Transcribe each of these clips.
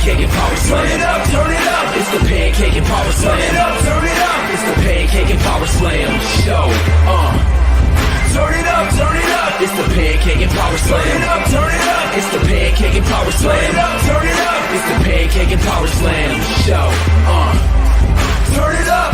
Pancake and Power Slam. Turn it up, turn it up. It's the Pancake and Power Slam. Turn it up, turn it up. It's the Pancake and Power Slam show. Turn it up, turn it up. It's the Pancake and Power Slam. Turn it up, turn it up. It's the Pancake and Power Slam. Turn it up, turn it up. It's the Pancake and Power Slam show. Turn it up.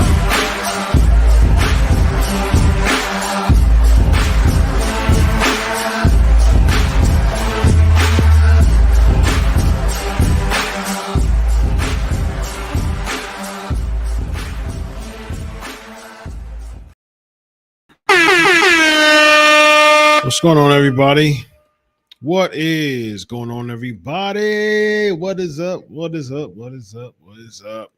What's going on, everybody? What is going on, everybody? What is up? What is up? What is up? What is up?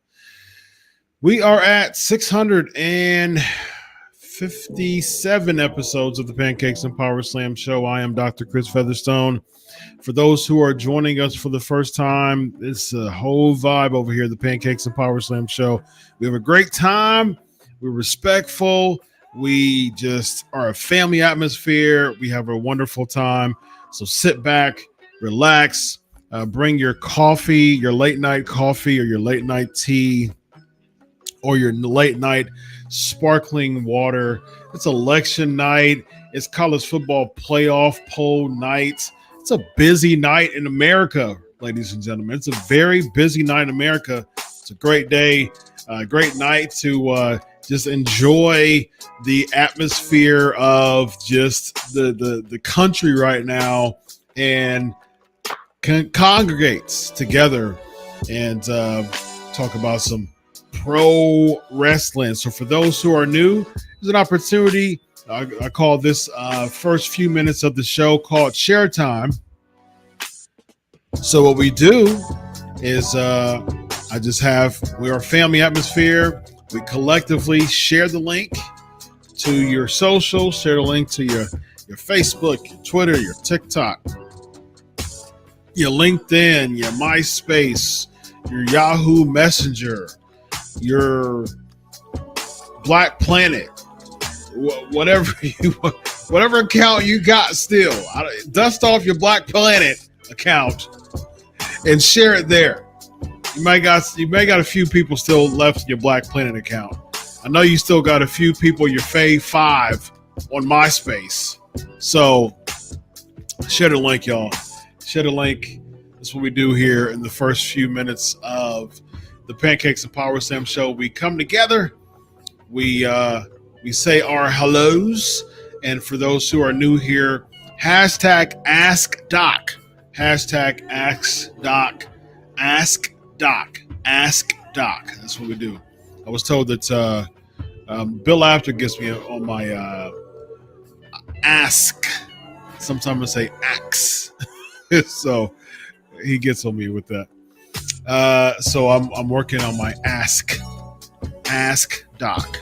We are at 657 episodes of the Pancakes and Power Slam show. I am Dr. Chris Featherstone. For those who are joining us for the first time, it's a whole vibe over here at the Pancakes and Power Slam show. We have a great time. We're respectful. We just are a family atmosphere. We have a wonderful time. So sit back, relax, bring your coffee, your late night coffee or your late night tea or your late night sparkling water. It's election night. It's college football playoff poll night. It's a busy night in America, ladies and gentlemen. It's a very busy night in America. It's a great day, a great night to just enjoy the atmosphere of just the country right now and congregates together and talk about some pro wrestling. So for those who are new, there's an opportunity. I call this first few minutes of the show called Share Time. So what we do is we're a family atmosphere. We collectively share the link to your social, share the link to your Facebook, your Twitter, your TikTok, your LinkedIn, your MySpace, your Yahoo Messenger, your Black Planet, whatever account you got still. Dust off your Black Planet account and share it there. You may got a few people still left in your Black Planet account. I know you still got a few people, your Fave 5 on MySpace. So share the link, y'all. Share the link. That's what we do here in the first few minutes of the Pancakes and Power Slam show. We come together. We say our hellos. And for those who are new here, hashtag Ask Doc. Hashtag Ask Doc. Ask Doc. Ask Doc. That's what we do. I was told that Bill After gets me on my ask. Sometimes I say axe. So he gets on me with that. So I'm working on my ask Doc.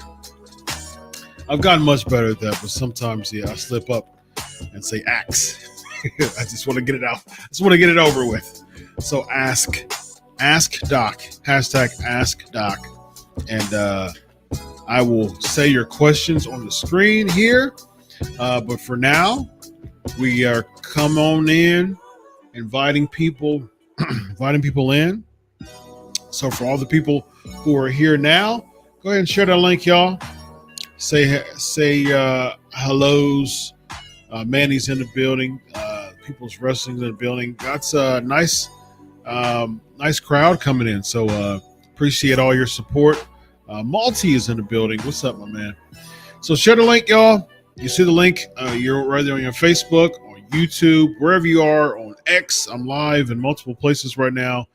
I've gotten much better at that, but sometimes, I slip up and say axe. I just want to get it out. I just want to get it over with. So ask Doc, hashtag Ask Doc, and I will say your questions on the screen here. But for now, we are come on in, inviting people in. So for all the people who are here now, go ahead and share that link, y'all. Say hellos. Manny's in the building. People's Wrestling's in the building. That's a nice crowd coming in. So appreciate all your support. Malty is in the building. What's up, my man? So share the link, y'all. You see the link. You're right there on your Facebook, on YouTube, wherever you are, on X. I'm live in multiple places right now.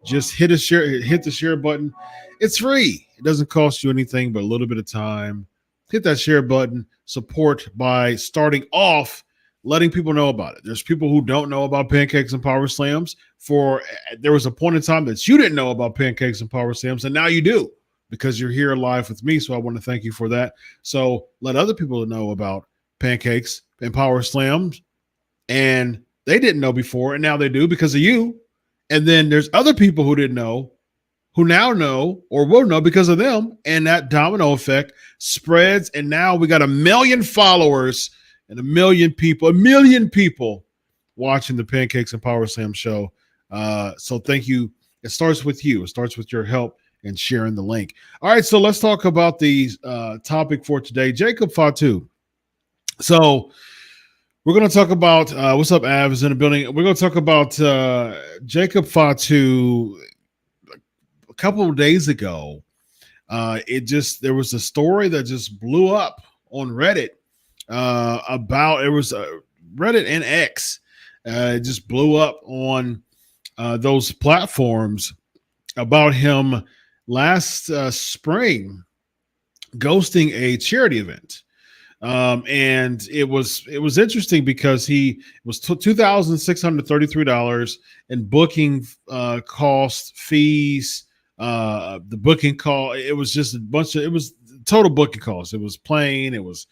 Just hit the share button. It's free. It doesn't cost you anything but a little bit of time. Hit that share button. Support by starting off letting people know about it. There's people who don't know about Pancakes and Power Slams. There was a point in time that you didn't know about Pancakes and Power Slams, and now you do because you're here live with me. So I want to thank you for that. So let other people know about Pancakes and Power Slams, and they didn't know before, and now they do because of you. And then there's other people who didn't know, who now know or will know because of them, and that domino effect spreads, and now we got 1 million followers and 1 million people watching the Pancakes and Power Slam show. So thank you It starts with you. It starts with your help and sharing the link. All right, so let's talk about the topic for today. Jacob Fatu. So we're going to talk about what's up, Av is in the building. We're going to talk about Jacob Fatu. A couple of days ago, there was a story that just blew up on Reddit about it was Reddit and X. It just blew up on those platforms about him last spring ghosting a charity event. And it was interesting because he was $2,633 in booking cost fees. The booking call, it was just it was total booking costs. It was plane, it was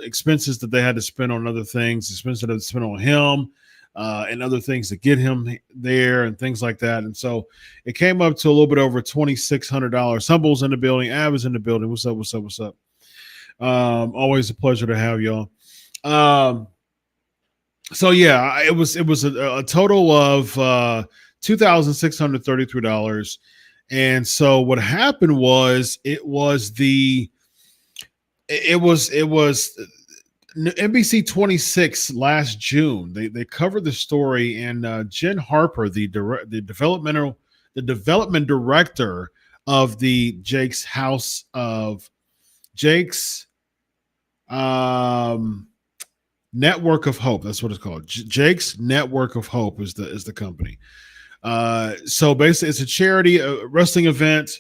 expenses that they had to spend on other things, expenses that they had to spend on him, and other things to get him there and things like that. And so it came up to a little bit over $2,600. Humble's in the building, Ab is in the building. What's up? Always a pleasure to have y'all. So yeah, it was a total of $2,633. And so what happened was it was NBC 26 last June. They covered the story, and Jen Harper, the development director of the Jake's Network of Hope. That's what it's called. Jake's Network of Hope is the company. So basically, it's a charity a wrestling event.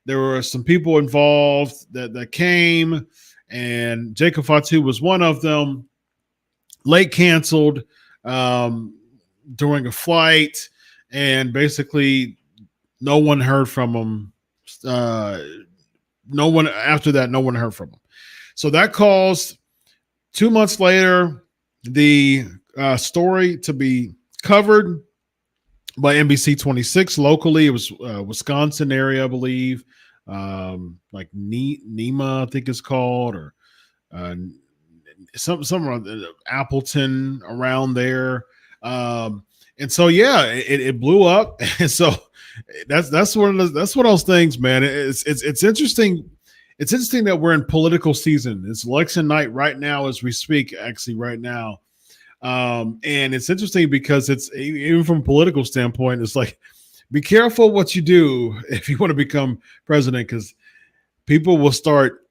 There were some people involved that came, and Jacob Fatu was one of them. Late canceled during a flight, and basically no one heard from him. No one heard from him. So that caused 2 months later the story to be covered by NBC 26 locally. It was Wisconsin area, I believe, like Nema, I think it's called, or some around Appleton, around there. And so yeah, it blew up. And so that's one of those things, man. It's interesting. It's interesting that we're in political season. It's election night right now as we speak, actually right now. And it's interesting because it's, even from a political standpoint, it's like, be careful what you do if you want to become president, because people will start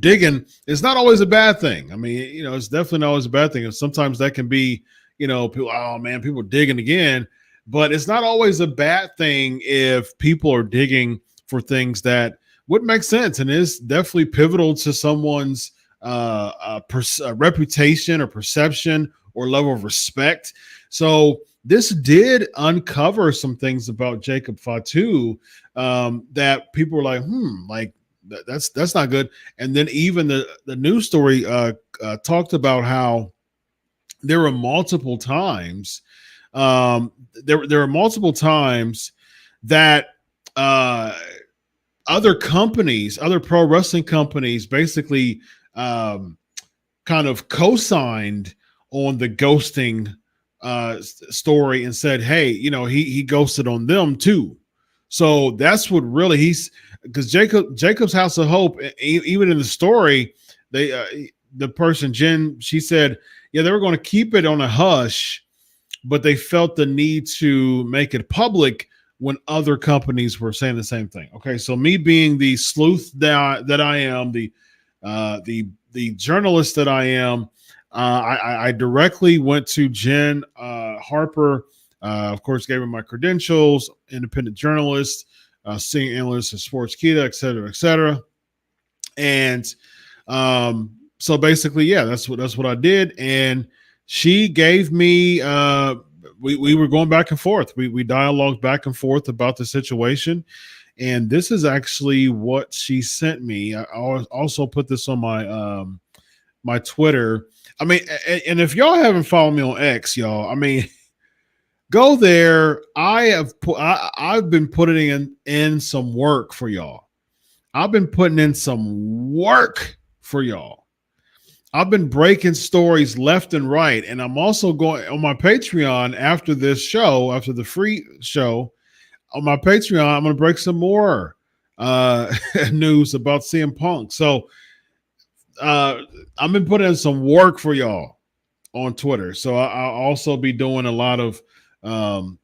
digging. It's not always a bad thing. I mean, it's definitely not always a bad thing. And sometimes that can be, people, oh man, people digging again. But it's not always a bad thing if people are digging for things that would make sense and is definitely pivotal to someone's reputation or perception or level of respect. So this did uncover some things about Jacob Fatu that people were like, like that's not good. And then even the news story talked about how there were multiple times there were multiple times that other pro wrestling companies basically kind of co-signed on the ghosting story and said, hey, he ghosted on them too. So that's what really because Jacob's House of Hope, even in the story, the person, Jen, she said, yeah, they were going to keep it on a hush, but they felt the need to make it public when other companies were saying the same thing. Okay, so me being the sleuth that I am, the journalist that I am, I directly went to Jen Harper. Of course, gave her my credentials, independent journalist, senior analyst at Sportskeeda, et cetera, et cetera. And so basically, yeah, that's what I did. And she gave me. We were going back and forth. We dialogued back and forth about the situation. And this is actually what she sent me. I also put this on my my Twitter. I mean, and if y'all haven't followed me on X, y'all, I mean, go there. I've been putting in some work for y'all. I've been putting in some work for y'all. I've been breaking stories left and right, and I'm also going on my Patreon after this show, after the free show on my Patreon. I'm going to break some more news about CM Punk. So I've been putting in some work for y'all on Twitter. So I'll also be doing a lot of um,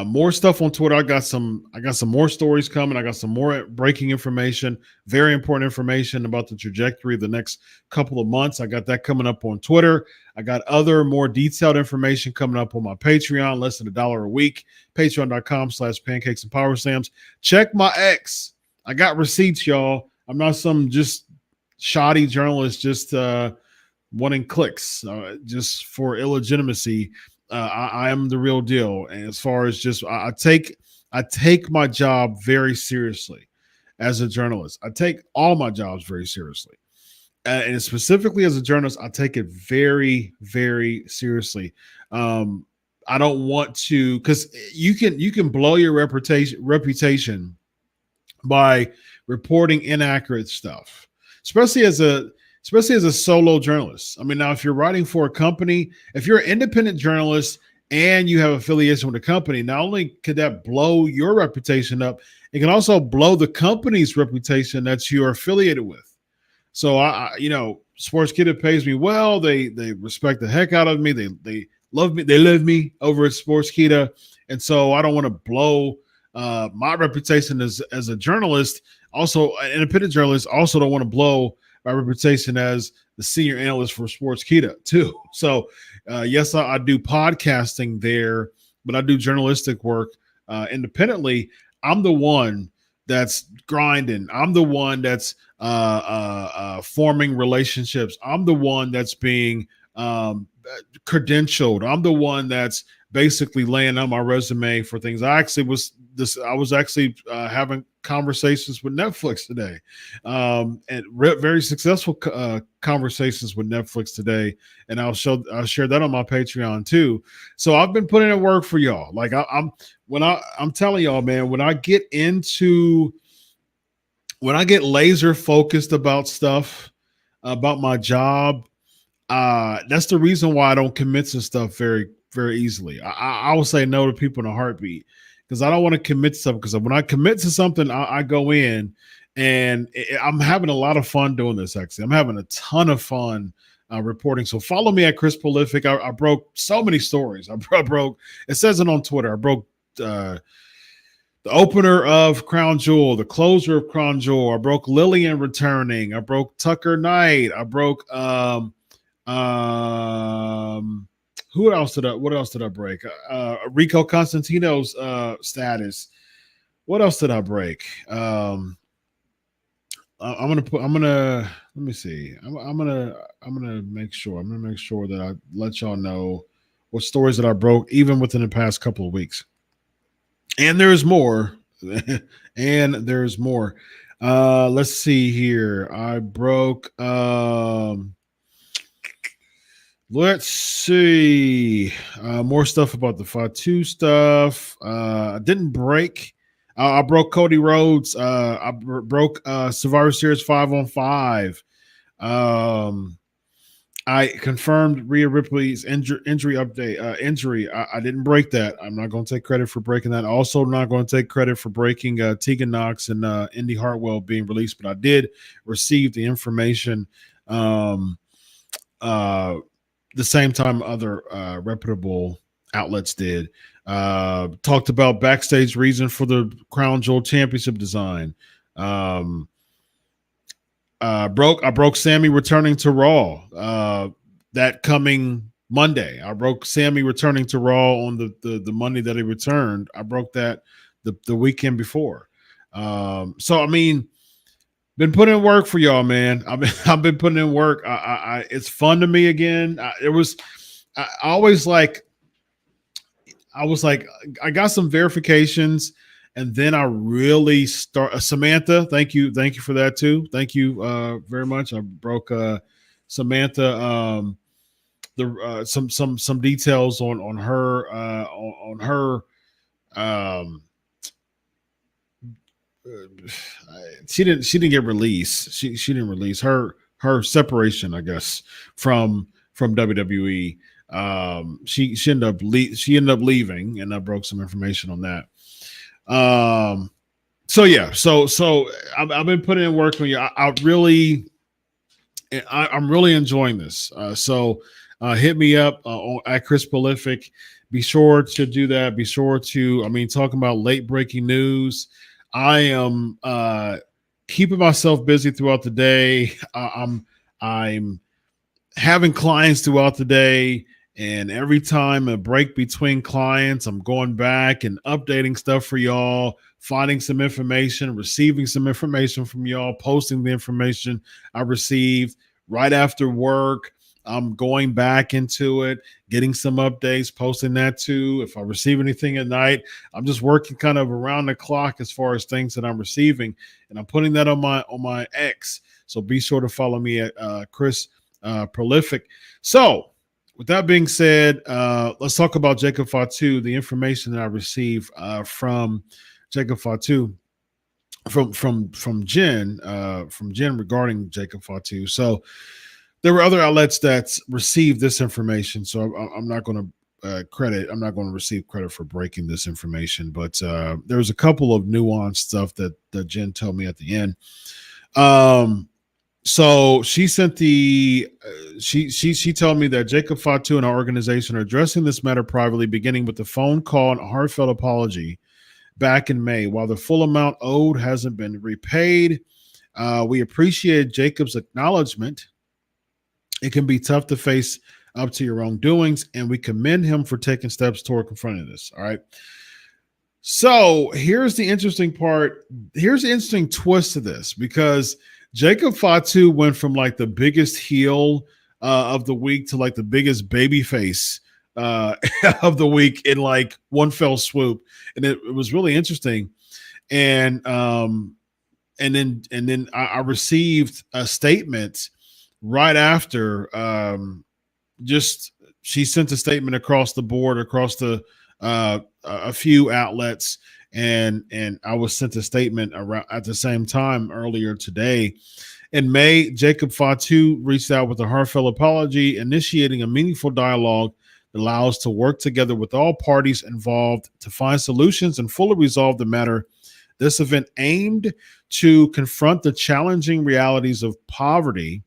more stuff on Twitter. I got some more stories coming. I got some more breaking information, very important information about the trajectory of the next couple of months. I got that coming up on Twitter. I got other more detailed information coming up on my Patreon, less than $1 a week. Patreon.com/pancakes and power slams. Check my X. I got receipts, y'all. I'm not some just shoddy journalist just wanting clicks just for illegitimacy. I am the real deal. And as far as just I take my job very seriously as a journalist. I take all my jobs very seriously. And specifically as a journalist, I take it very, very seriously. I don't want to, because you can blow your reputation by reporting inaccurate stuff, especially as a solo journalist. I mean, now if you're writing for a company, if you're an independent journalist and you have affiliation with a company, not only could that blow your reputation up, it can also blow the company's reputation that you are affiliated with. So Sportskeeda pays me well. They respect the heck out of me. They love me. They love me over at Sportskeeda, and so I don't want to blow my reputation as a journalist. Also, an independent journalist. Also, don't want to blow my reputation as the senior analyst for Sportskeeda too. So, yes, I do podcasting there, but I do journalistic work independently. I'm the one that's grinding. I'm the one that's forming relationships. I'm the one that's being credentialed. I'm the one that's basically laying out my resume for things. I was actually having conversations with Netflix today, and very successful conversations with Netflix today. And I'll share that on my Patreon too. So I've been putting in work for y'all. Like I'm telling y'all, man, when I get laser focused about stuff, about my job, that's the reason why I don't commit to stuff very, very easily. I will say no to people in a heartbeat because I don't want to commit to something. Because when I commit to something, I go in and I'm having a lot of fun doing this. Actually, I'm having a ton of fun reporting. So follow me at Chris Prolific. I broke so many stories. I broke. It says it on Twitter. I broke the opener of Crown Jewel, the closer of Crown Jewel. I broke Lillian returning. I broke Tucker Knight. I broke what else did I break? Rico Constantino's status. What else did I break? I'm gonna let me see. I'm gonna make sure. I'm gonna make sure that I let y'all know what stories that I broke even within the past couple of weeks. And there's more. And there's more. Let's see here. I broke let's see. More stuff about the Fatu stuff. I didn't break. I broke Cody Rhodes. I broke Survivor Series 5-on-5. I confirmed Rhea Ripley's injury update. Injury. I didn't break that. I'm not going to take credit for breaking that. Also, not going to take credit for breaking Tegan Knox and Indy Hartwell being released, but I did receive the information the same time other reputable outlets did. Talked about backstage reason for the Crown Jewel Championship design. I broke Sammy returning to Raw that coming Monday. I broke Sammy returning to Raw on the Monday that he returned. I broke that the weekend before. So I mean, been putting in work for y'all, man. I've been putting in work. I it's fun to me again. I was like, I got some verifications. And then I really start Samantha. Thank you for that too. Thank you very much. I broke Samantha some details on her. She didn't get released. She didn't release her her separation, I guess, from WWE. She ended up leaving, and I broke some information on that. So yeah, so I've been putting in work on you. I'm really enjoying this. So hit me up at Chris Prolific. Be sure to do that. Be sure to, talking about late breaking news. I am keeping myself busy throughout the day. I'm having clients throughout the day, and every time a break between clients, I'm going back and updating stuff for y'all, finding some information, receiving some information from y'all, posting the information I received right after work. I'm going back into it, getting some updates, posting that too. If I receive anything at night, I'm just working kind of around the clock as far as things that I'm receiving, and I'm putting that on my X. So be sure to follow me at Chris Prolific. So with that being said, let's talk about Jacob Fatu. The information that I received from Jacob Fatu from Jen regarding Jacob Fatu. So there were other outlets that received this information, so I'm not going to receive credit for breaking this information, but there was a couple of nuanced stuff that Jen told me at the end. So she sent she told me that Jacob Fatu and our organization are addressing this matter privately, beginning with the phone call and a heartfelt apology back in May. While the full amount owed hasn't been repaid, we appreciate Jacob's acknowledgement. It can be tough to face up to your wrongdoings, and we commend him for taking steps toward confronting this. All right. So here's the interesting part. Here's the interesting twist to this, because Jacob Fatu went from like the biggest heel of the week to like the biggest baby face of the week in like one fell swoop. And it was really interesting. And then I received a statement right after. She sent a statement across the board, across the a few outlets, and I was sent a statement around at the same time earlier today. In May, Jacob Fatu reached out with a heartfelt apology, initiating a meaningful dialogue that allows to work together with all parties involved to find solutions and fully resolve the matter. This event aimed to confront the challenging realities of poverty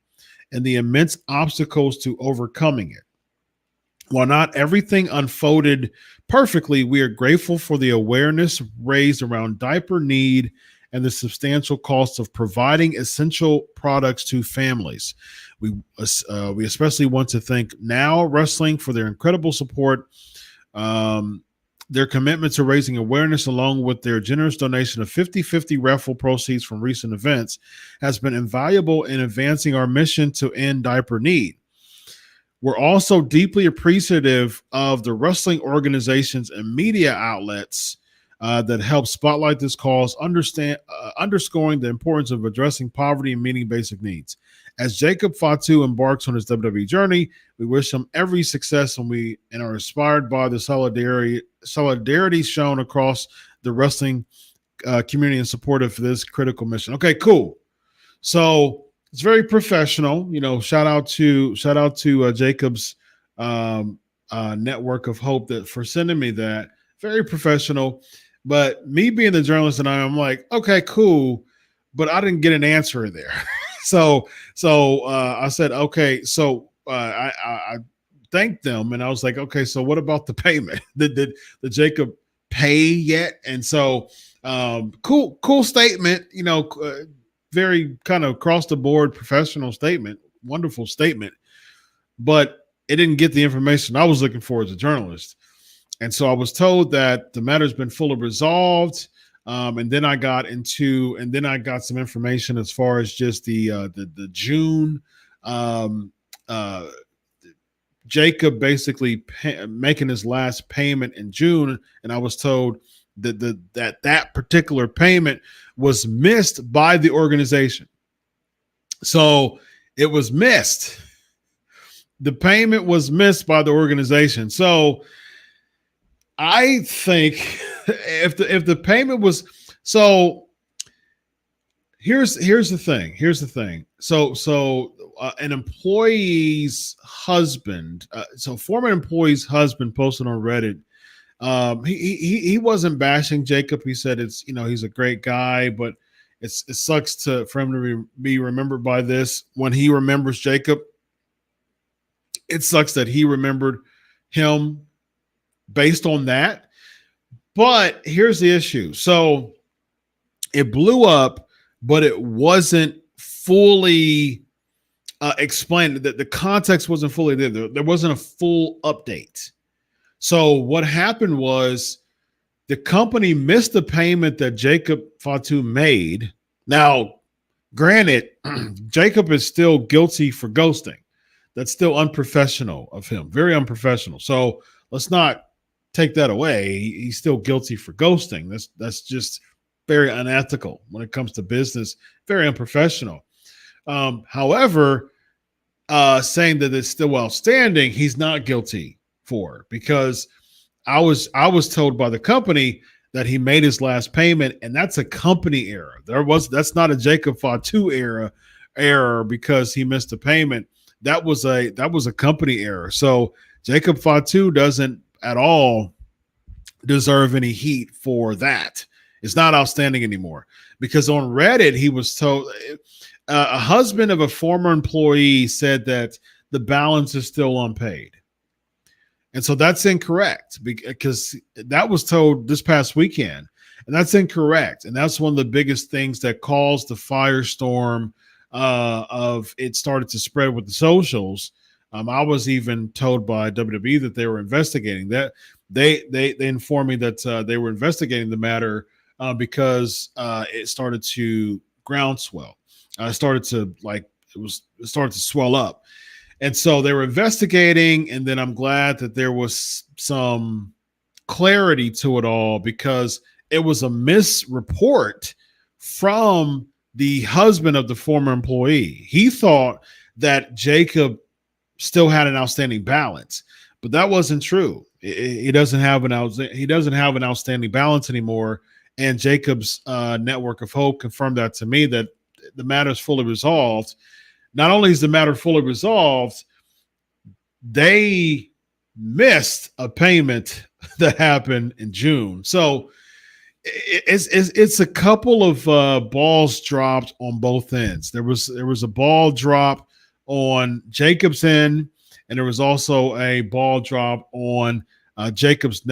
and the immense obstacles to overcoming it. While not everything unfolded perfectly, we are grateful for the awareness raised around diaper need and the substantial costs of providing essential products to families. We especially want to thank Now Wrestling for their incredible support. Their commitment to raising awareness, along with their generous donation of 50-50 raffle proceeds from recent events, has been invaluable in advancing our mission to end diaper need. We're also deeply appreciative of the wrestling organizations and media outlets that help spotlight this cause, underscoring the importance of addressing poverty and meeting basic needs. As Jacob Fatu embarks on his WWE journey, we wish him every success, and are inspired by the solidarity shown across the wrestling community in support of this critical mission. Okay, cool. So it's very professional. Shout out to Jacob's network of hope for sending me that. Very professional. But me being the journalist and I'm like, okay, cool, but I didn't get an answer there. So I said, okay. So I thanked them, and I was like, okay, so what about the payment? Did Jacob pay yet? And so cool statement. Very kind of across the board professional statement, wonderful statement, but it didn't get the information I was looking for as a journalist. And so I was told that the matter's been fully resolved. And then I got some information as far as just the June, Jacob basically making his last payment in June. And I was told that particular payment was missed by the organization. So it was missed. The payment was missed by the organization. So I think if the payment was, so here's the thing. So an employee's husband, former employee's husband posted on Reddit. He wasn't bashing Jacob. He said he's a great guy, but it sucks for him to be remembered by this. When he remembers Jacob, it sucks that he remembered him based on that. But here's the issue. So it blew up, but it wasn't fully explained. That the context wasn't fully there. There wasn't a full update. So what happened was the company missed the payment that Jacob Fatu made. Now, granted, Jacob is still guilty for ghosting. That's still unprofessional of him, very unprofessional. So let's not take that away. He's still guilty for ghosting. That's just very unethical when it comes to business, very unprofessional. However, saying that it's still outstanding, he's not guilty for, because I was told by the company that he made his last payment, and that's a company error. That's not a Jacob Fatu error because he missed a payment. That was a company error. So Jacob Fatu doesn't at all deserve any heat for that. It's not outstanding anymore, because on Reddit he was told a husband of a former employee said that the balance is still unpaid. And so that's incorrect, because that was told this past weekend, and that's incorrect. And that's one of the biggest things that caused the firestorm of it started to spread with the socials. I was even told by WWE that they were investigating that. They informed me that they were investigating the matter because it started to groundswell. It started to swell up. And so they were investigating, and then I'm glad that there was some clarity to it all, because it was a misreport from the husband of the former employee. He thought that Jacob still had an outstanding balance, but that wasn't true. He doesn't have an outstanding balance anymore. And Jacob's Network of Hope confirmed that to me, that the matter is fully resolved. Not only is the matter fully resolved, they missed a payment that happened in June. So it's a couple of balls dropped on both ends. There was a ball drop on Jacob's end, and there was also a ball drop on Jacob's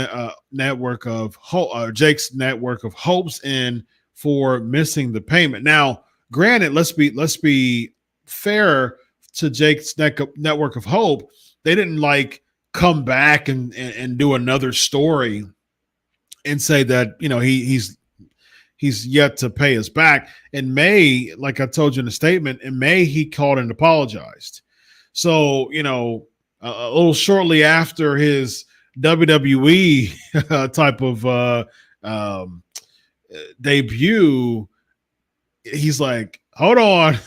network of hope, Jake's Network of Hope's end for missing the payment. Now, granted, let's be fair to Jake's Network of Hope. They didn't come back and do another story and say that he's yet to pay us back. In May, like I told you in the statement, in May he called and apologized. So a little shortly after his WWE type of debut, he's like, hold on,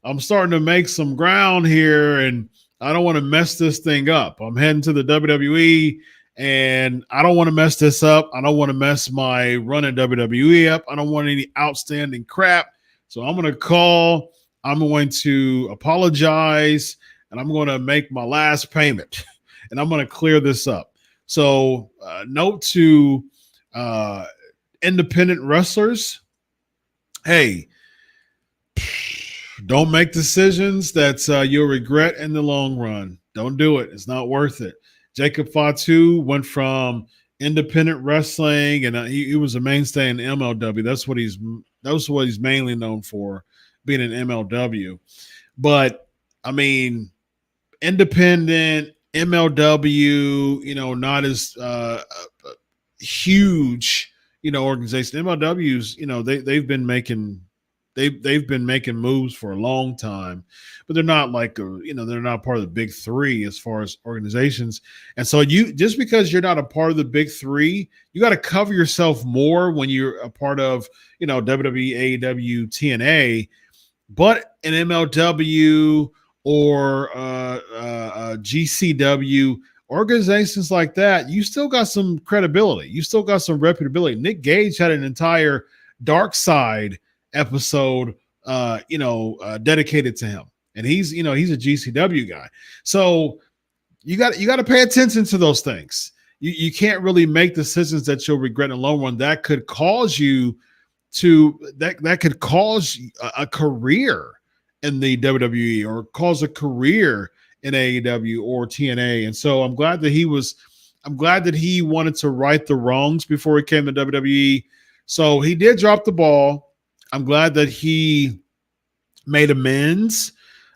I'm starting to make some ground here, and I don't want to mess this thing up. I'm heading to the WWE, and I don't want to mess this up. I don't want to mess my run at WWE up. I don't want any outstanding crap. So I'm going to call. I'm going to apologize, and I'm going to make my last payment, and I'm going to clear this up. So note to independent wrestlers, hey, don't make decisions that you'll regret in the long run. Don't do it. It's not worth it. Jacob Fatu went from independent wrestling, and he was a mainstay in MLW. That's what he's mainly known for, being in MLW. But I mean, independent MLW, not as huge, organization. MLWs, they've been making moves for a long time, but they're not they're not part of the big three as far as organizations. And so just because you're not a part of the big three, you got to cover yourself more when you're a part of, WWE, AEW, TNA, but an MLW or GCW, organizations like that, you still got some credibility. You still got some reputability. Nick Gage had an entire Dark Side episode dedicated to him. and he's a GCW guy. So you got to pay attention to those things. You can't really make decisions that you'll regret in the long run. That could cause you that could cause a career in the WWE or cause a career in AEW or TNA. And so I'm glad that he wanted to right the wrongs before he came to WWE. So he did drop the ball. I'm glad that he made amends.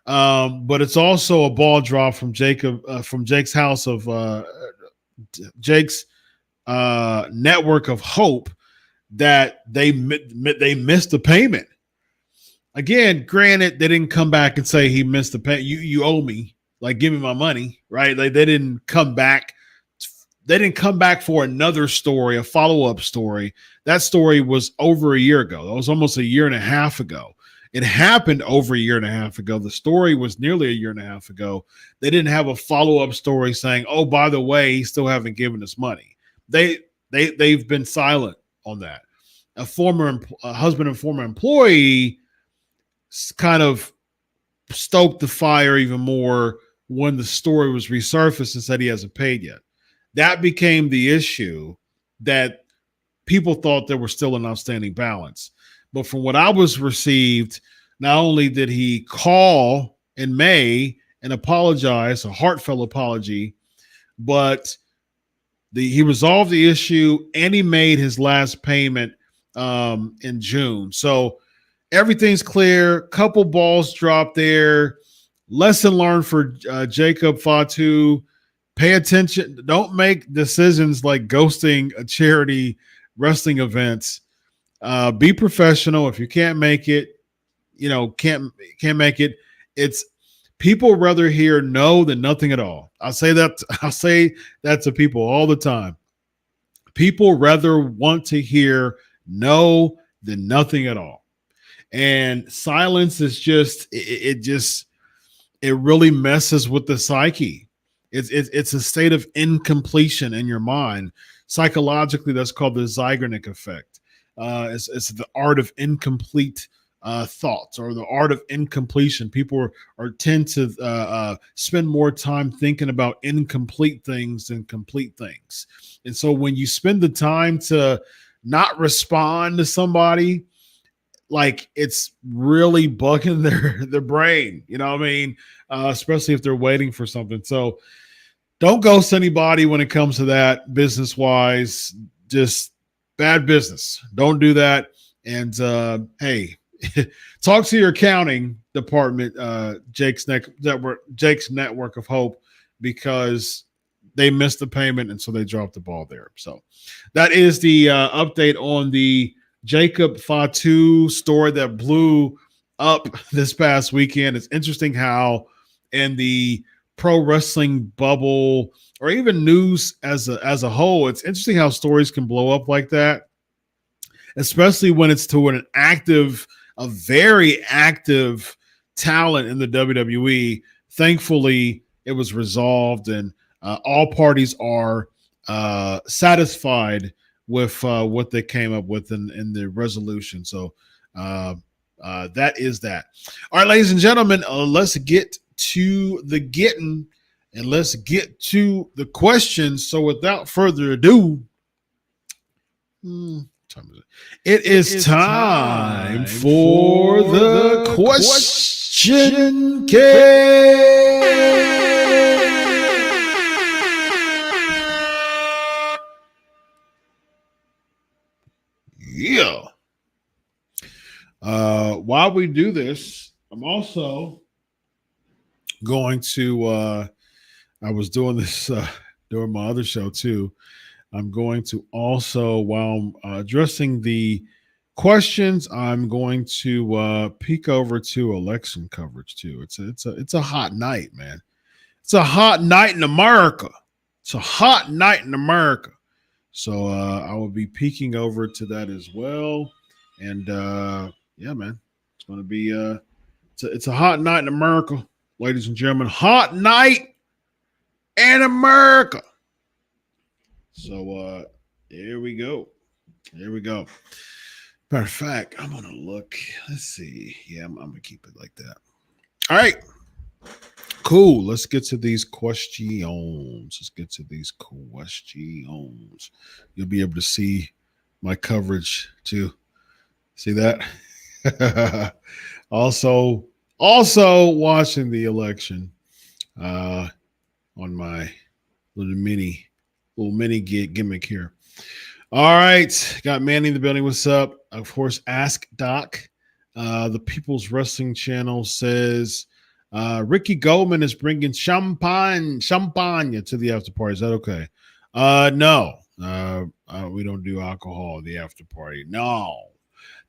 But it's also a ball drop from Jake's house of Jake's network of hope that they missed the payment. Again, granted, they didn't come back and say he missed the pay. You owe me, like give me my money, right? Like they didn't come back. They didn't come back for another story, a follow-up story. That story was over a year ago. That was almost a year and a half ago. It happened over a year and a half ago. The story was nearly a year and a half ago. They didn't have a follow-up story saying, "Oh, by the way, he still haven't given us money." They've been silent on that. A former husband and former employee kind of stoked the fire even more when the story was resurfaced and said he hasn't paid yet. That became the issue, that people thought there was still an outstanding balance. But from what I was received, not only did he call in May and apologize, a heartfelt apology, but he resolved the issue and he made his last payment in June. So everything's clear. Couple balls dropped there. Lesson learned for Jacob Fatu. Pay attention. Don't make decisions like ghosting a charity wrestling event. Be professional. If you can't make it, can't make it. It's people rather hear no than nothing at all. I'll say that to people all the time. People rather want to hear no than nothing at all. And silence is it really messes with the psyche. It's a state of incompletion in your mind. Psychologically, that's called the Zeigarnik effect. It's the art of incomplete thoughts, or the art of incompletion. People tend to spend more time thinking about incomplete things than complete things. And so when you spend the time to not respond to somebody, like it's really bugging their brain, you know what I mean? Especially if they're waiting for something. So don't ghost anybody when it comes to that business wise. Just bad business. Don't do that. And hey, talk to your accounting department, Jake's network of hope, because they missed the payment and so they dropped the ball there. So that is the update on the Jacob Fatu story that blew up this past weekend. It's interesting how in the pro wrestling bubble, or even news as a whole, it's interesting how stories can blow up like that, especially when it's to a very active talent in the WWE. Thankfully, it was resolved, and all parties are satisfied with what they came up with in the resolution. So that is that. All right, ladies and gentlemen, let's get to the getting, and let's get to the questions. So without further ado, it is time for the question cave. Yeah. While we do this, I'm also going to I was doing this during my other show too. I'm going to also, while I'm addressing the questions, I'm going to peek over to election coverage too. It's a hot night, man. It's a hot night in America. It's a hot night in America. So I will be peeking over to that as well. And yeah, man, it's going to be it's a hot night in America, ladies and gentlemen. Hot night in America. So here we go. Here we go. Matter of fact, I'm going to look. Let's see. Yeah, I'm going to keep it like that. All right. Cool. Let's get to these questions. You'll be able to see my coverage too. See that? also, also watching the election on my little mini gimmick here. All right, got Manny in the building. What's up? Of course, Ask Doc. The People's Wrestling Channel says Ricky Goldman is bringing champagne to the after party. Is that okay? No. We don't do alcohol at the after party. No.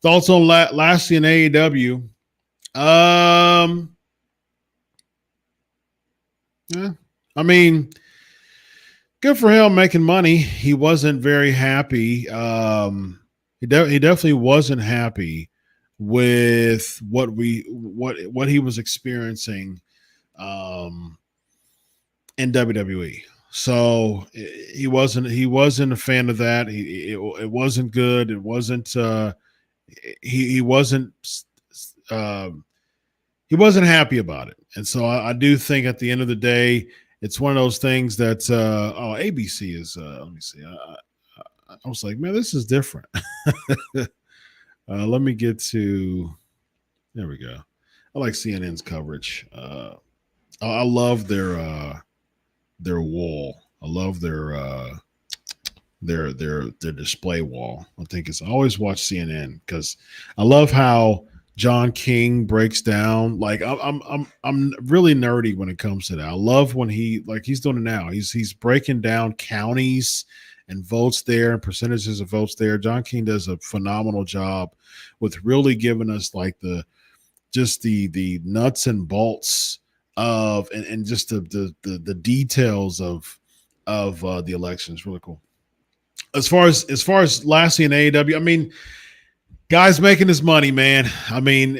Thoughts on Lashley and AEW? Yeah. I mean, good for him making money. He wasn't very happy. He definitely wasn't happy with what he was experiencing in WWE. So he wasn't a fan of that. It wasn't good. It wasn't he wasn't he wasn't happy about it. And so I do think at the end of the day, it's one of those things that ABC is let me see. I was like, man, this is different. Let me get to there we go. I like CNN's coverage. I love their wall. I love their display wall. I always watch CNN because I love how John King breaks down. Like I'm really nerdy when it comes to that. I love when he's doing it now. He's breaking down counties and votes there and percentages of votes there. John King does a phenomenal job with really giving us like the nuts and bolts of and just the details of the election. It's really cool. As far as Lassie and AEW, I mean, guy's making his money, man. I mean,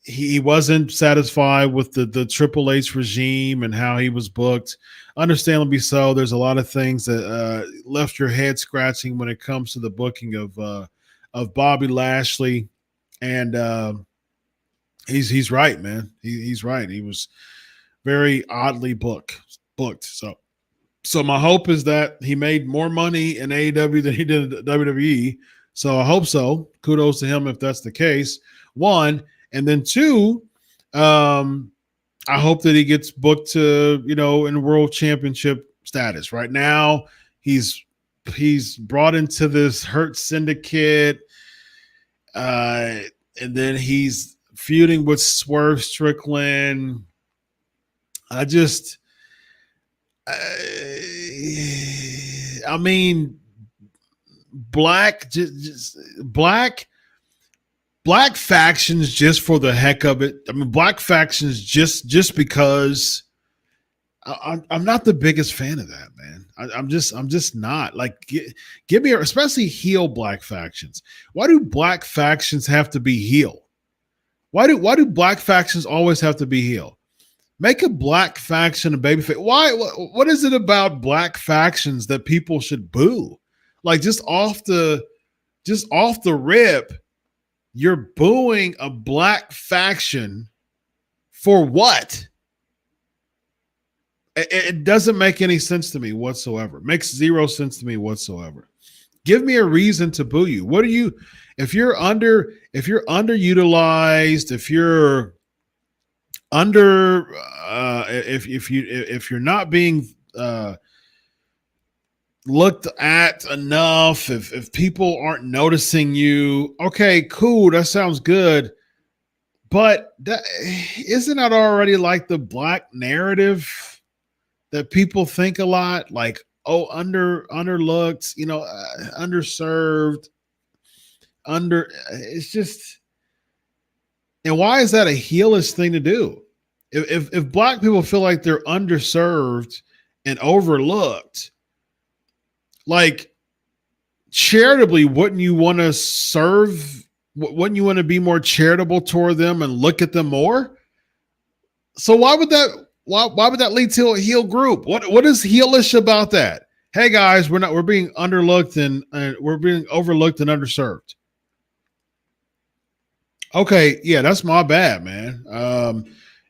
he wasn't satisfied with the Triple H regime and how he was booked. Understandably so. There's a lot of things that left your head scratching when it comes to the booking of Bobby Lashley, and he's right, man. He's right. He was very oddly booked. So my hope is that he made more money in AEW than he did at WWE. So I hope so. Kudos to him if that's the case. One, and then two, I hope that he gets booked to, in world championship status. Right now, he's brought into this Hurt Syndicate, and then he's feuding with Swerve Strickland. I mean, black factions just for the heck of it. I mean, black factions just because I'm not the biggest fan of that, man. I'm just not. Like, give me, especially heel black factions. Why do black factions have to be heel? Why do black factions always have to be heel? Make a black faction a babyface. Why? What is it about black factions that people should boo? Like just off the rip, you're booing a black faction for what? It doesn't make any sense to me whatsoever. It makes zero sense to me whatsoever. Give me a reason to boo you. What are you? If you're underutilized, if you're if you're not being looked at enough, if people aren't noticing you, okay, cool, that sounds good. But isn't that already like the black narrative that people think a lot? Like, oh, underlooked, underserved, it's just. And why is that a heelish thing to do? If black people feel like they're underserved and overlooked, like charitably, wouldn't you want to serve? Wouldn't you want to be more charitable toward them and look at them more? So why would that lead to a heel group? What is heelish about that? Hey guys, we're being underlooked and we're being overlooked and underserved. Okay, yeah, that's my bad, man.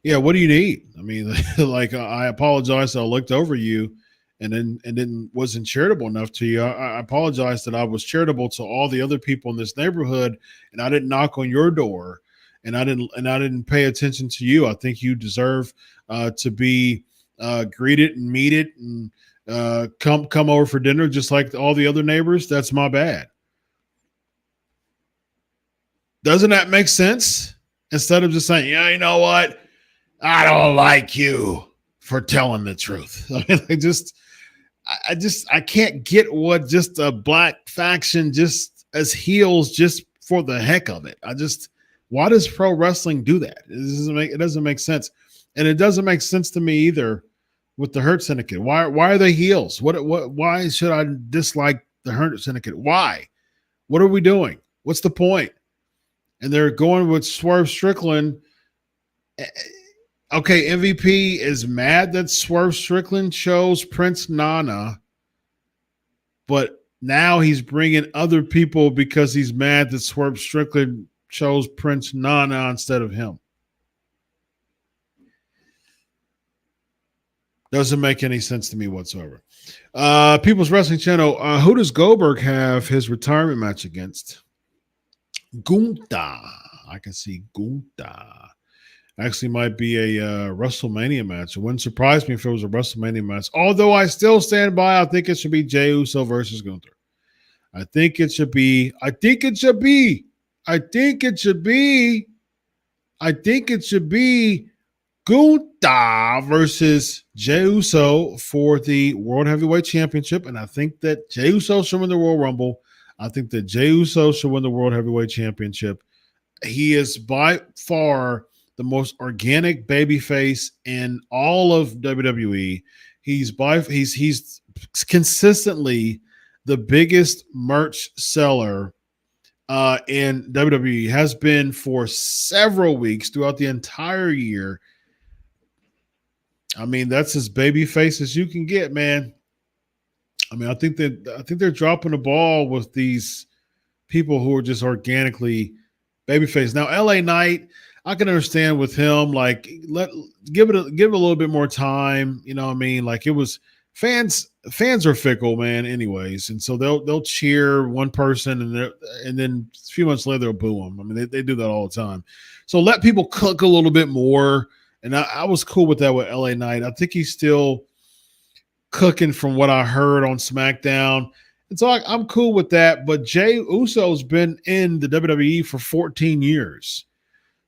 Yeah, what do you need? I mean, like I apologize that I looked over you and then wasn't charitable enough to you. I apologize that I was charitable to all the other people in this neighborhood and I didn't knock on your door and I didn't pay attention to you. I think you deserve to be greeted and meted and come over for dinner just like all the other neighbors. That's my bad. Doesn't that make sense? Instead of just saying, yeah, you know what? I don't like you for telling the truth. I mean, I can't get what just a black faction just as heels just for the heck of it. Why does pro wrestling do that? It doesn't make sense, and it doesn't make sense to me either with the Hurt Syndicate. Why are they heels? Why should I dislike the Hurt Syndicate? Why? What are we doing? What's the point? And they're going with Swerve Strickland. Okay, MVP is mad that Swerve Strickland chose Prince Nana, but now he's bringing other people because he's mad that Swerve Strickland chose Prince Nana instead of him. Doesn't make any sense to me whatsoever. People's Wrestling Channel, who does Goldberg have his retirement match against? Gunther. I can see Gunther. Actually might be a WrestleMania match. It wouldn't surprise me if it was a WrestleMania match. Although I still stand by, I think it should be Jey Uso versus Gunther. I think it should be Gunther versus Jey Uso for the World Heavyweight Championship. And I think that Jey Uso should win the Royal Rumble. I think that Jey Uso should win the World Heavyweight Championship. He is by far the most organic babyface in all of WWE. He's consistently the biggest merch seller in WWE. Has been for several weeks throughout the entire year. I mean, that's as babyface as you can get, man. I mean, I think they're dropping the ball with these people who are just organically babyface. Now, LA Knight, I can understand with him, like give it a little bit more time. You know what I mean? Like it was fans are fickle, man, anyways. And so they'll cheer one person and then a few months later they'll boo them. I mean, they do that all the time. So let people cook a little bit more. And I was cool with that with LA Knight. I think he's still cooking from what I heard on SmackDown. And so I'm cool with that. But Jey Uso's been in the WWE for 14 years.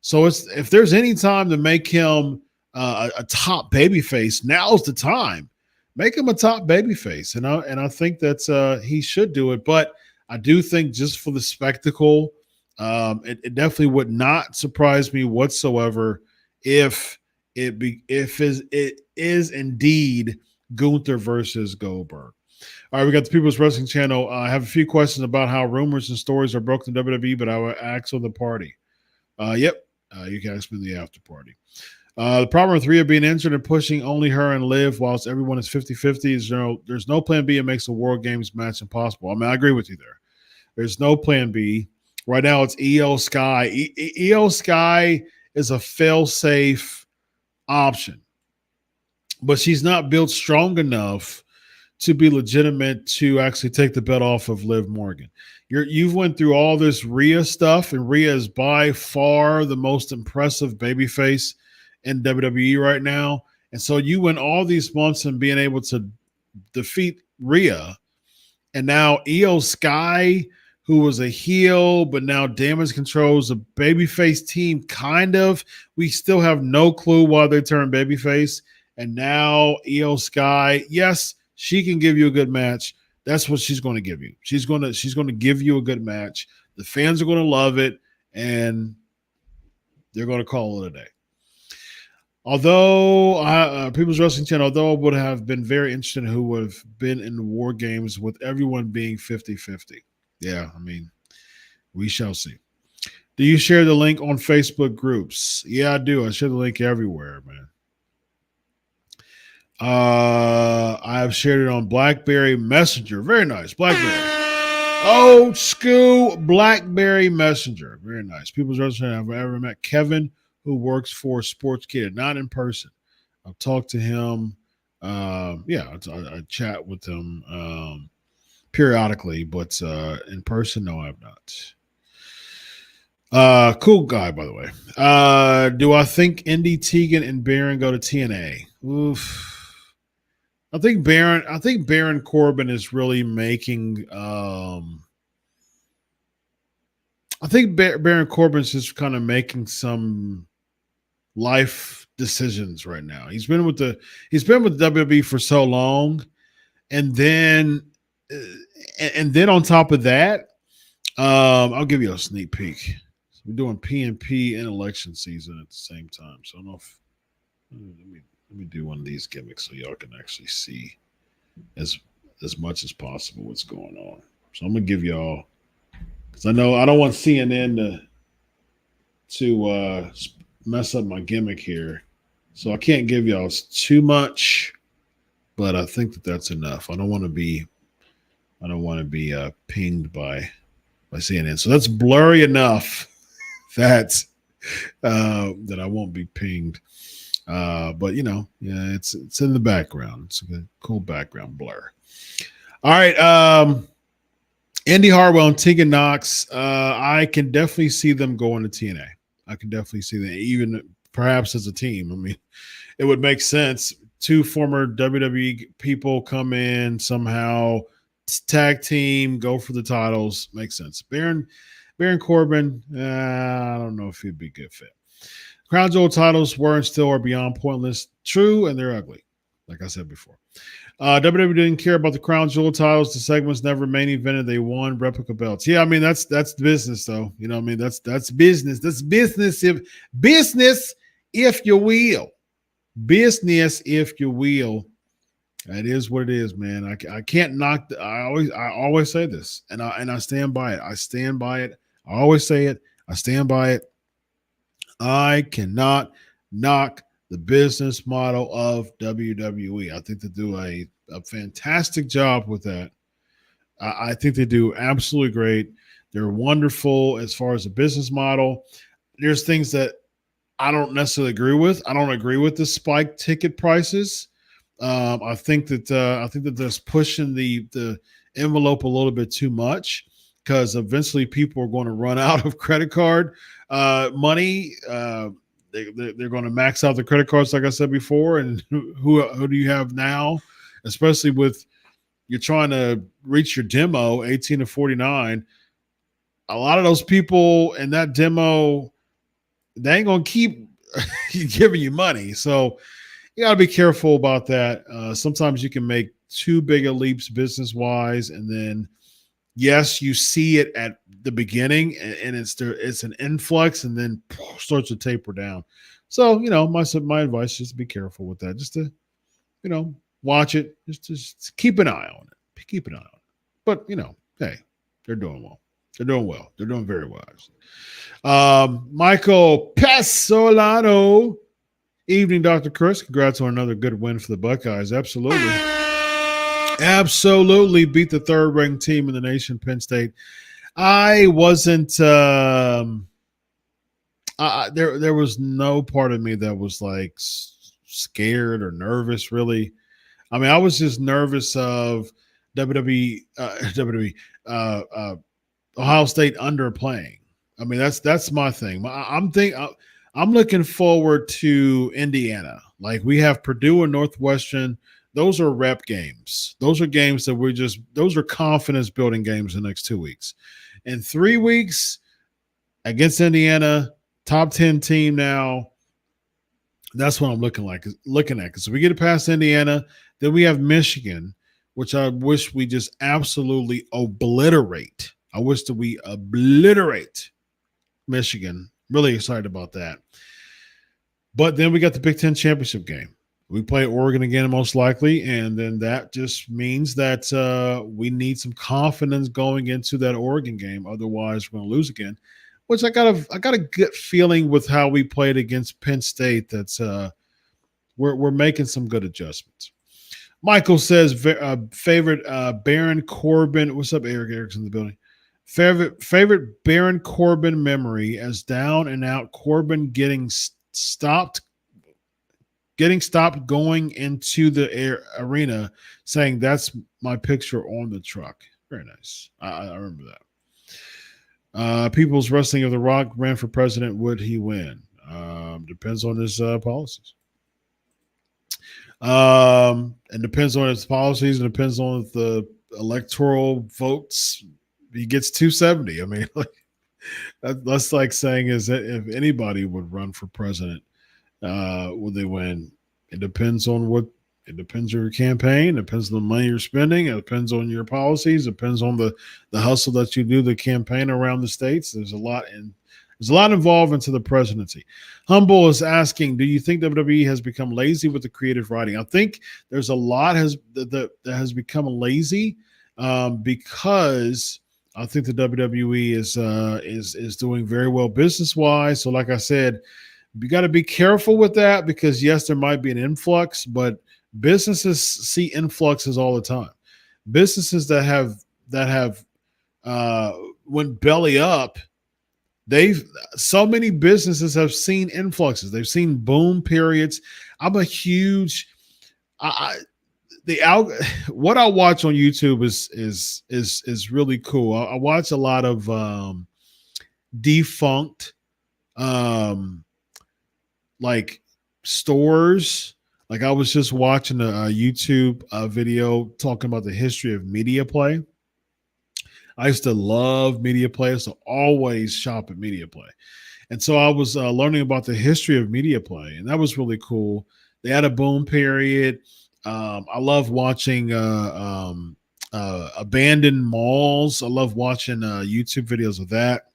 So if there's any time to make him a top babyface, now's the time. Make him a top babyface. And I think that he should do it. But I do think just for the spectacle, it definitely would not surprise me whatsoever if it is indeed Gunther versus Goldberg. All right, we got the People's Wrestling Channel. I have a few questions about how rumors and stories are broken in WWE, but I will ask on the party. Yep, you can ask me in the after party. The problem with Rhea being injured and pushing only her and Liv whilst everyone is 50-50 there's no plan B. It makes the World Games match impossible. I mean, I agree with you there. There's no plan B. Right now, it's Io Sky. Io Sky is a fail-safe option, but she's not built strong enough to be legitimate to actually take the bet off of Liv Morgan. You've went through all this Rhea stuff, and Rhea is by far the most impressive babyface in WWE right now. And so you went all these months and being able to defeat Rhea, and now Io Sky, who was a heel, but now damage controls a babyface team, kind of. We still have no clue why they turned babyface. And now Io Sky, yes, she can give you a good match. That's what she's going to give you. She's going to give you a good match. The fans are going to love it, and they're going to call it a day. Although People's Wrestling Channel, although I would have been very interested in who would have been in the War Games with everyone being 50-50. Yeah, I mean, we shall see. Do you share the link on Facebook groups? Yeah, I do. I share the link everywhere, man. I have shared it on BlackBerry Messenger. Very nice. BlackBerry. Old school BlackBerry Messenger. Very nice. People's Wrestling Channel. Have I ever met Kevin who works for Sportskeeda, not in person. I've talked to him. I chat with him periodically, but in person, no, I've not. Cool guy, by the way. Do I think Indy, Tegan, and Baron go to TNA? Oof. I think Baron Corbin is really making. I think Baron Corbin's just kind of making some life decisions right now. He's been with WWE for so long, and then on top of that, I'll give you a sneak peek. We're doing PNP and election season at the same time, so I don't know if let me do one of these gimmicks so y'all can actually see as much as possible what's going on. So I'm gonna give y'all, because I know I don't want CNN to mess up my gimmick here, so I can't give y'all too much, but I think that's enough. I don't want to be pinged by CNN, so that's blurry enough that I won't be pinged. But it's in the background. It's a good, cool background blur. All right. Indy Hartwell and Tegan Knox. I can definitely see them going to TNA. I can definitely see them, even perhaps as a team. I mean, it would make sense. Two former WWE people come in somehow, tag team, go for the titles. Makes sense. Baron Corbin, I don't know if he'd be a good fit. Crown Jewel titles were and still are beyond pointless. True, and they're ugly, like I said before. WWE didn't care about the Crown Jewel titles. The segments never main evented. They won replica belts. Yeah, I mean that's business, though. You know what I mean? That's business. That's business if you will. Business if you will. That is what it is, man. I can't knock. I always say this, and I stand by it. I stand by it. I always say it. I stand by it. I cannot knock the business model of WWE. I think they do a fantastic job with that. I think they do absolutely great. They're wonderful as far as the business model. There's things that I don't necessarily agree with. I don't agree with the spike ticket prices. I think that that's pushing the envelope a little bit too much, because eventually people are going to run out of credit card money. They're going to max out the credit cards, like I said before. And who do you have now? Especially with you're trying to reach your demo, 18 to 49. A lot of those people in that demo, they ain't going to keep giving you money. So you got to be careful about that. Sometimes you can make too big of leaps business-wise, and then yes, you see it at the beginning, and it's an influx, and then starts to taper down. So, my advice is just be careful with that. Just to, watch it. Just keep an eye on it. Keep an eye on it. But, hey, they're doing well. They're doing well. They're doing very well. Michael Pesolano. Evening, Dr. Chris. Congrats on another good win for the Buckeyes. Absolutely. Absolutely beat the third-ranked team in the nation, Penn State. I wasn't there was no part of me that was like scared or nervous, really. I mean, I was just nervous of WWE Ohio State underplaying. I mean, that's my thing. I'm looking forward to Indiana. Like, we have Purdue and Northwestern. Those are rep games. Those are games that those are confidence building games the next 2 weeks. In 3 weeks against Indiana, top 10 team now. That's what I'm looking at. Because we get past Indiana, then we have Michigan, which I wish we just absolutely obliterate. I wish that we obliterate Michigan. Really excited about that. But then we got the Big Ten championship game. We play Oregon again, most likely, and then that just means that we need some confidence going into that Oregon game. Otherwise, we're going to lose again. Which I got a good feeling with how we played against Penn State. That's we're making some good adjustments. Michael says favorite Baron Corbin. What's up, Eric? Eric's in the building. Favorite Baron Corbin memory as down and out Corbin getting stopped going into the arena, saying that's my picture on the truck. Very nice. I remember that. People's Wrestling of The Rock ran for president. Would he win? Depends on his policies. And depends on his policies and depends on the electoral votes. He gets 270. I mean, like, that's like saying is that if anybody would run for president, would they win? It depends on it depends on your campaign, it depends on the money you're spending, it depends on your policies, it depends on the hustle that you do the campaign around the states. There's a lot involved into the presidency. Humble is asking, do you think WWE has become lazy with the creative writing? I think there's a lot that has become lazy because I think the WWE is doing very well business wise. So, like I said, you got to be careful with that because yes, there might be an influx, but businesses see influxes all the time. Businesses that have went belly up, so many businesses have seen influxes. They've seen boom periods. I'm a huge what I watch on YouTube is really cool. I watch a lot of defunct like stores. Like I was just watching a YouTube video talking about the history of media play. I used to love media play. I used to always shop at media play. And so I was learning about the history of media play, and that was really cool. They had a boom period. I love watching abandoned malls. I love watching YouTube videos of that.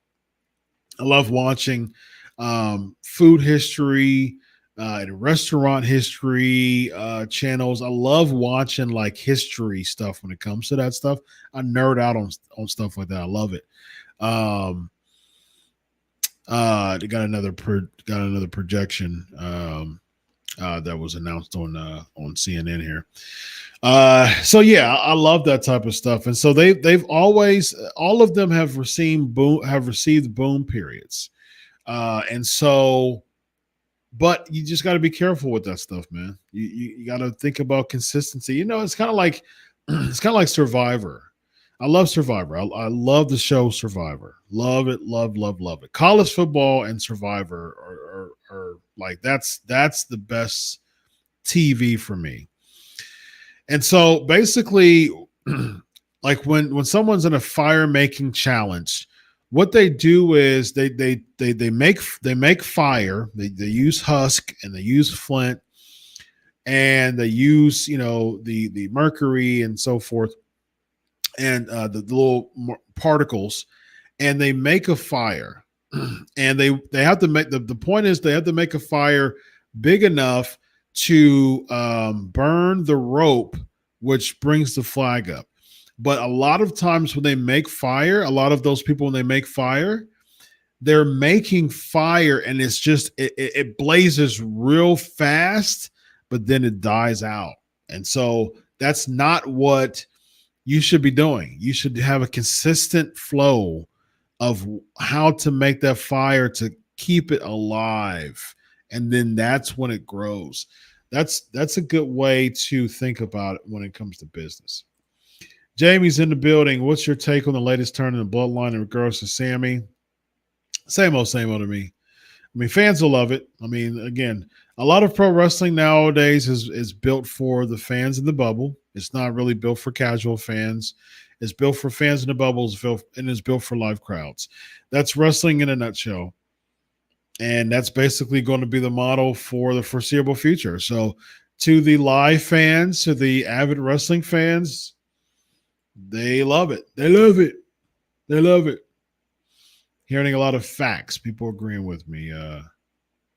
I love watching food history and restaurant history channels. I love watching like history stuff when it comes to that stuff. I nerd out on stuff like that. I love it. They got another projection that was announced on CNN here. So yeah, I love that type of stuff. And so they've always, all of them have received boom periods. And so, but you just got to be careful with that stuff, man. You got to think about consistency. You know, it's kind of like Survivor. I love Survivor. I love the show Survivor. Love it, love it. College football and Survivor are like that's the best TV for me. And so basically, like when someone's in a fire making challenge, what they do is they make fire. They use husk and they use flint and they use the mercury and so forth and the little particles, and they make a fire. And they have to make the point is they have to make a fire big enough to burn the rope, which brings the flag up. But a lot of times when they make fire, a lot of those people, when they make fire, they're making fire and it's just, it blazes real fast, but then it dies out. And so that's not what you should be doing. You should have a consistent flow of how to make that fire to keep it alive. And then that's when it grows. That's a good way to think about it when it comes to business. Jamie's in the building. What's your take on the latest turn in the bloodline in regards to Sammy? Same old to me. I mean, fans will love it. I mean, again, a lot of pro wrestling nowadays is built for the fans in the bubble. It's not really built for casual fans. It's built for fans in the bubbles, and it's built for live crowds. That's wrestling in a nutshell. And that's basically going to be the model for the foreseeable future. So to the live fans, to the avid wrestling fans, they love it. They love it. They love it. Hearing a lot of facts. People agreeing with me.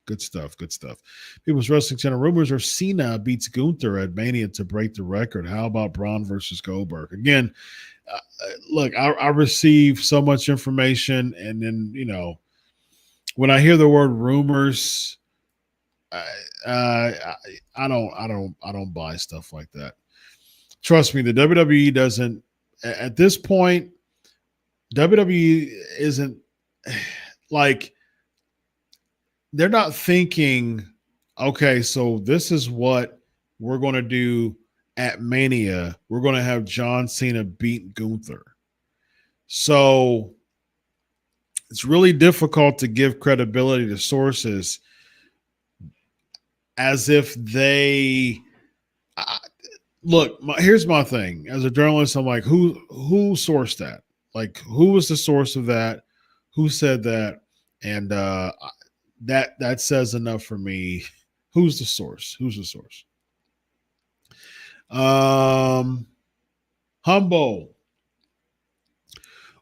Good stuff. Good stuff. People's Wrestling Channel rumors are Cena beats Gunther at Mania to break the record. How about Braun versus Goldberg? Again, look, I receive so much information, and then when I hear the word rumors, I don't buy stuff like that. Trust me, the WWE doesn't. At this point, WWE isn't like they're not thinking, okay, so this is what we're going to do at Mania. We're going to have John Cena beat Gunther. So it's really difficult to give credibility to sources as if they look. Here's my thing. As a journalist, I'm like, who sourced that? Like, who was the source of that? Who said that? And that says enough for me. Who's the source? Who's the source? Humble.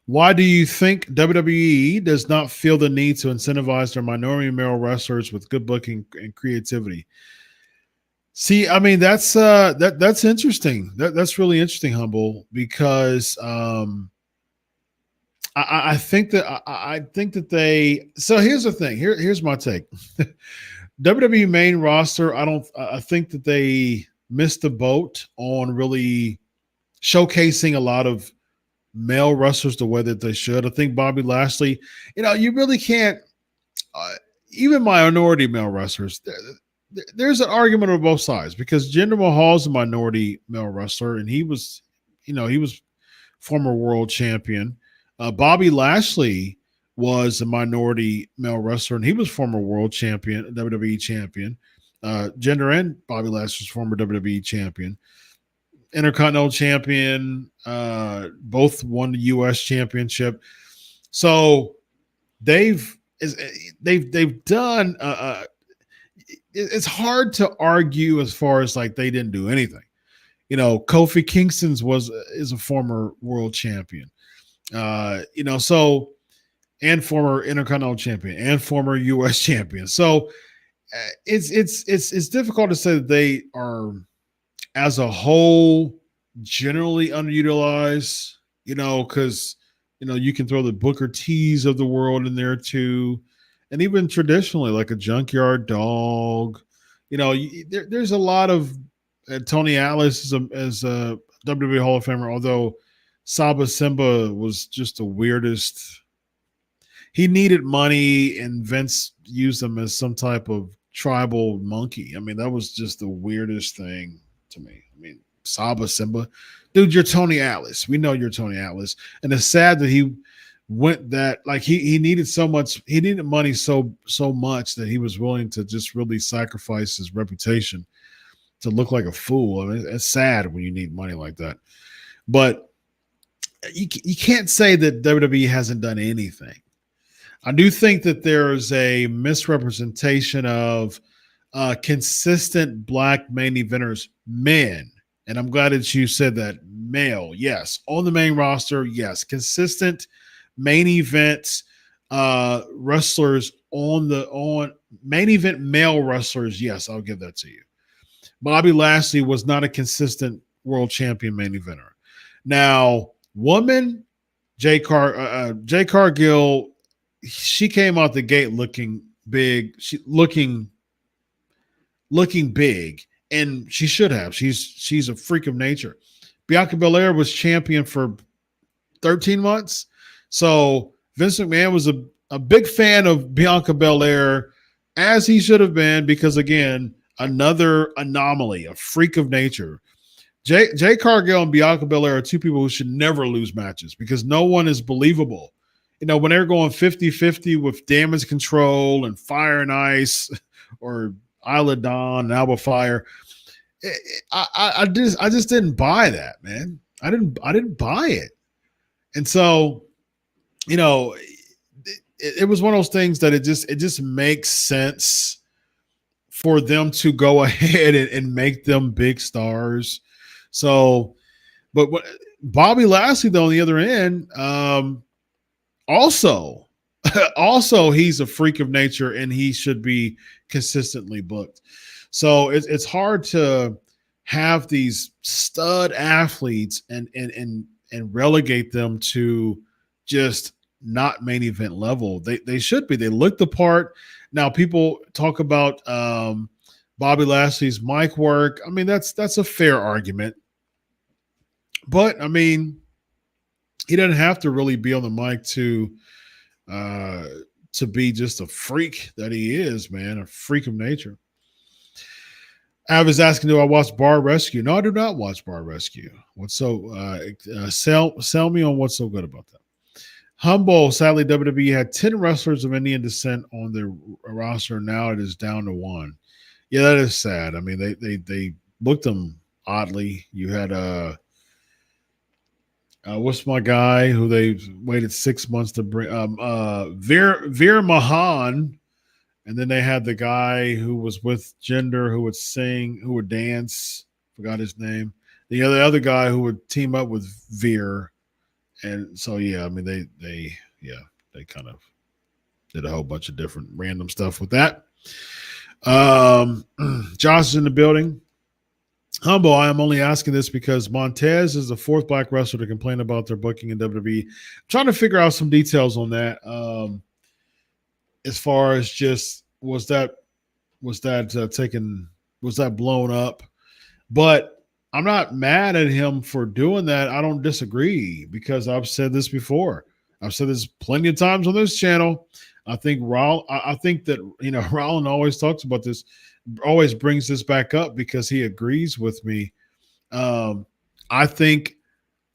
Why do you think WWE does not feel the need to incentivize their minority male wrestlers with good booking and creativity? See, I mean, that's interesting. That's really interesting, Humble, because I think that they. So here's the thing. Here's my take. WWE main roster. I think that they missed the boat on really showcasing a lot of male wrestlers the way that they should. I think Bobby Lashley. You really can't. Even minority male wrestlers. There's an argument on both sides because Jinder Mahal's a minority male wrestler, and he was former world champion. Bobby Lashley was a minority male wrestler, and he was former world champion, WWE champion. Jinder and Bobby Lashley was former WWE champion, Intercontinental champion. Both won the U.S. championship. So they've done. It's hard to argue as far as like they didn't do anything. Kofi Kingston's is a former world champion. So and former Intercontinental champion and former U.S. champion. So it's difficult to say that they are as a whole generally underutilized. Because you can throw the Booker T's of the world in there too. And even traditionally, like a Junkyard Dog, there's a lot of Tony Atlas as a WWE Hall of Famer, although Saba Simba was just the weirdest. He needed money, and Vince used him as some type of tribal monkey. I mean, that was just the weirdest thing to me. I mean, Saba Simba, dude, you're Tony Atlas. We know you're Tony Atlas, and it's sad that he went that like he needed so much. He needed money so much that he was willing to just really sacrifice his reputation to look like a fool. I mean, it's sad when you need money like that. But you can't say that WWE hasn't done anything. I do think that there's a misrepresentation of consistent black main eventers, men. And I'm glad that you said that. Male, yes. On the main roster, yes. Consistent main event wrestlers on main event male wrestlers, yes, I'll give that to you. Bobby Lashley was not a consistent world champion main eventer. Now, woman, Jade Cargill, she came out the gate looking big. Looking big, and she should have. She's a freak of nature. Bianca Belair was champion for 13 months. So Vince McMahon was a big fan of Bianca Belair, as he should have been, because again, another anomaly, a freak of nature. Jay Cargill and Bianca Belair are two people who should never lose matches because no one is believable. When they're going 50-50 with Damage Control and Fire and Ice or Isla Dawn and Alba Fire, I just didn't buy that, man. I didn't buy it. And so, it was one of those things that it just makes sense for them to go ahead and make them big stars. So, but Bobby Lashley, though, on the other end, also he's a freak of nature and he should be consistently booked. So it's hard to have these stud athletes and relegate them to just not main event level. They should be. They look the part. Now people talk about Bobby Lashley's mic work. I mean, that's a fair argument. But I mean, he doesn't have to really be on the mic to be just a freak that he is, man, a freak of nature. Av is asking, do I watch Bar Rescue? No, I do not watch Bar Rescue. What's so sell me on what's so good about that? Humble, sadly, WWE had 10 wrestlers of Indian descent on their roster. Now it is down to 1. Yeah, that is sad. I mean, they booked them oddly. You had what's my guy who they waited 6 months to bring? Veer Mahan. And then they had the guy who was with Jinder, who would sing, who would dance. Forgot his name. The other guy who would team up with Veer. And so, yeah, I mean, they kind of did a whole bunch of different random stuff with that. Josh is in the building. Humble, I am only asking this because Montez is the 4th black wrestler to complain about their booking in WWE. I'm trying to figure out some details on that. As far as just was that blown up? But I'm not mad at him for doing that. I don't disagree because I've said this before. I've said this plenty of times on this channel. I think that Rollin always talks about this, always brings this back up because he agrees with me. I think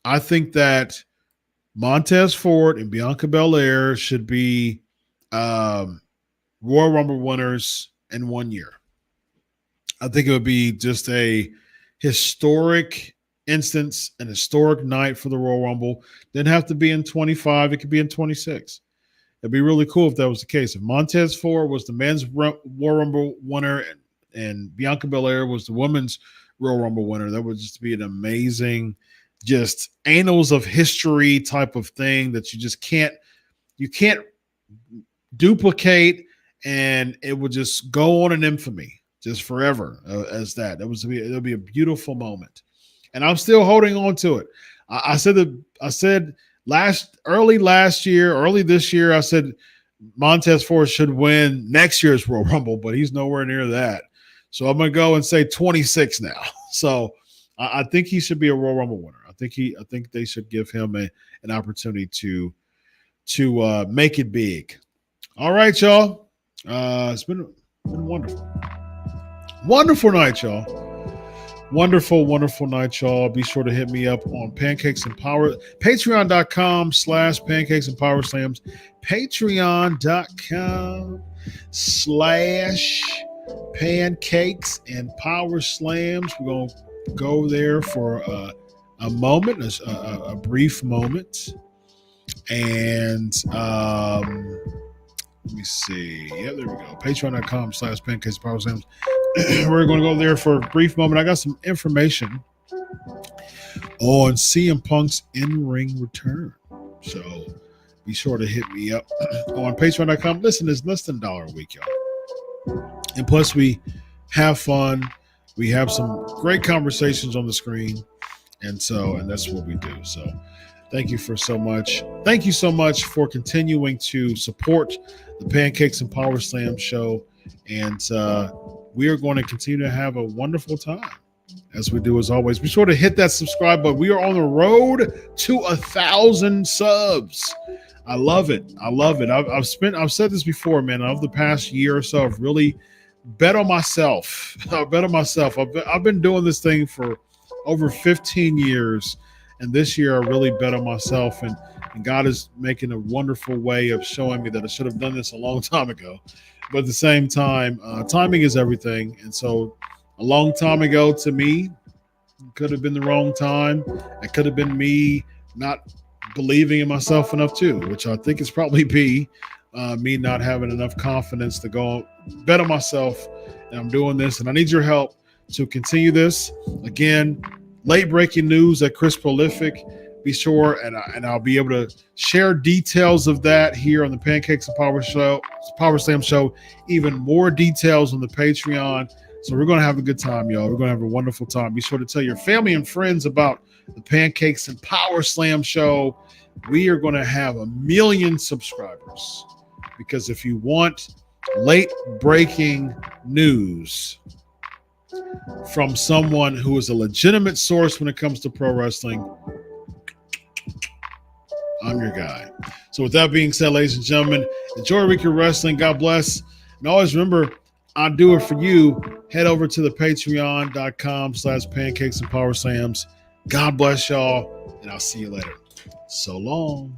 that Montez Ford and Bianca Belair should be Royal Rumble winners in 1 year. I think it would be just a historic instance, an historic night for the Royal Rumble. Didn't have to be in 25. It could be in 26. It'd be really cool if that was the case. If Montez Ford was the men's Royal Rumble winner and Bianca Belair was the women's Royal Rumble winner, that would just be an amazing, just annals of history type of thing that you can't duplicate, and it would just go on in infamy just forever as that. It'll be a beautiful moment, and I'm still holding on to it. I said early this year, I said Montez Ford should win next year's Royal Rumble, but he's nowhere near that. So I'm gonna go and say 26 now. So I think he should be a Royal Rumble winner. I think they should give him an opportunity to make it big. All right, y'all. It's been wonderful. Wonderful night, y'all. Wonderful, wonderful night, y'all. Be sure to hit me up on Pancakes and Power, patreon.com/Pancakes and Power Slams, patreon.com/Pancakes and Power Slams. We're going to go there for a moment, a brief moment. And let me see. Yeah, there we go. Patreon.com/Pancakes and Power Slams. We're going to go there for a brief moment. I got some information on CM Punk's in-ring return. So be sure to hit me up on patreon.com. Listen, it's less than $1 a week, y'all. And plus, we have fun. We have some great conversations on the screen. And that's what we do. So thank you so much. Thank you so much for continuing to support the Pancakes and Power Slam show. And we are going to continue to have a wonderful time as we do as always. Be sure to hit that subscribe button. We are on the road to 1,000 subs. I love it. I've said this before, man. Over the past year or so, I've really bet on myself. I've been doing this thing for over 15 years. And this year I really bet on myself, and God is making a wonderful way of showing me that I should have done this a long time ago. But at the same time, timing is everything. And so a long time ago to me could have been the wrong time. It could have been me not believing in myself enough too, which I think is probably me not having enough confidence to go bet on myself. And I'm doing this, and I need your help to continue this. Again, late breaking news at Chris Prolific. Be sure, and I'll be able to share details of that here on the Pancakes and Power Slam show. Even more details on the Patreon. So we're going to have a good time, y'all. We're going to have a wonderful time. Be sure to tell your family and friends about the Pancakes and Power Slam show. We are going to have 1 million subscribers, because if you want late breaking news from someone who is a legitimate source when it comes to pro wrestling, I'm your guy. So with that being said, ladies and gentlemen, enjoy week of wrestling. God bless. And always remember, I do it for you. Head over to the patreon.com/pancakes and power slams. God bless y'all, and I'll see you later. So long.